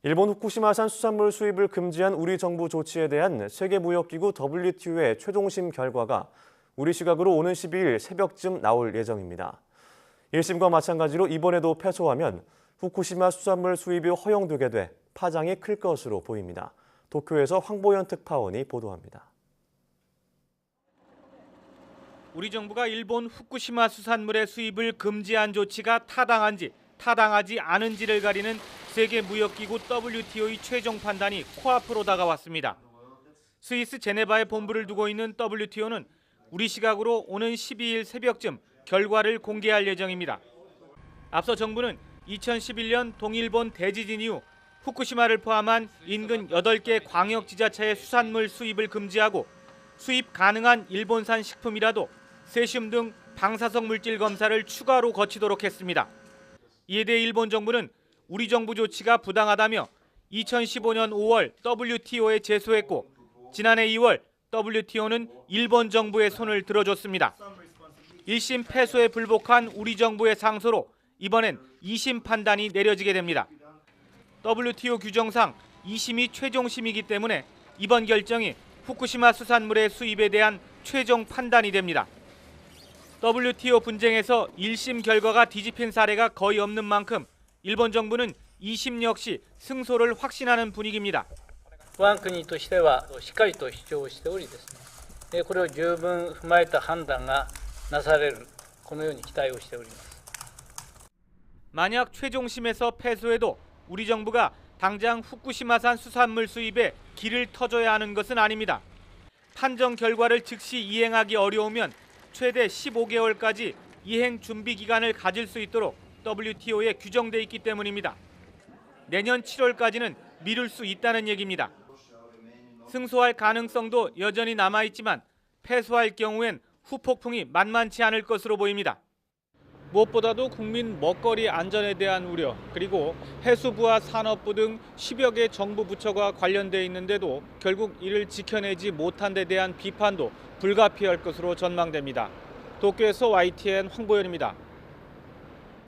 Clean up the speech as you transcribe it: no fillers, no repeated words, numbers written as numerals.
일본 후쿠시마산 수산물 수입을 금지한 우리 정부 조치에 대한 세계무역기구 WTO의 최종심 결과가 우리 시각으로 오는 12일 새벽쯤 나올 예정입니다. 1심과 마찬가지로 이번에도 패소하면 후쿠시마 수산물 수입이 허용되게 돼 파장이 클 것으로 보입니다. 도쿄에서 황보연 특파원이 보도합니다. 우리 정부가 일본 후쿠시마 수산물의 수입을 금지한 조치가 타당한지 타당하지 않은지를 가리는 세계무역기구 WTO의 최종 판단이 코앞으로 다가왔습니다. 스위스 제네바에 본부를 두고 있는 WTO는 우리 시각으로 오는 12일 새벽쯤 결과를 공개할 예정입니다. 앞서 정부는 2011년 동일본 대지진 이후 후쿠시마를 포함한 인근 8개 광역지자체의 수산물 수입을 금지하고 수입 가능한 일본산 식품이라도 세슘 등 방사성 물질 검사를 추가로 거치도록 했습니다. 이에 대해 일본 정부는 우리 정부 조치가 부당하다며 2015년 5월 WTO에 제소했고 지난해 2월 WTO는 일본 정부의 손을 들어줬습니다. 1심 패소에 불복한 우리 정부의 상소로 이번엔 2심 판단이 내려지게 됩니다. WTO 규정상 2심이 최종심이기 때문에 이번 결정이 후쿠시마 수산물의 수입에 대한 최종 판단이 됩니다. WTO 분쟁에서 1심 결과가 뒤집힌 사례가 거의 없는 만큼 일본 정부는 2심 역시 승소를 확신하는 분위기입니다. 我が国としてはしっかりと主張しておりですね、これを十分踏まえた判断がなされる、このように期待をしております。 만약 최종심에서 패소해도 우리 정부가 당장 후쿠시마산 수산물 수입에 길을 터줘야 하는 것은 아닙니다. 판정 결과를 즉시 이행하기 어려우면 최대 15개월까지 이행 준비 기간을 가질 수 있도록 WTO에 규정돼 있기 때문입니다. 내년 7월까지는 미룰 수 있다는 얘기입니다. 승소할 가능성도 여전히 남아있지만 패소할 경우엔 후폭풍이 만만치 않을 것으로 보입니다. 무엇보다도 국민 먹거리 안전에 대한 우려, 그리고 해수부와 산업부 등 10여 개 정부 부처가 관련돼 있는데도 결국 이를 지켜내지 못한 데 대한 비판도 불가피할 것으로 전망됩니다. 도쿄에서 YTN 황보연입니다.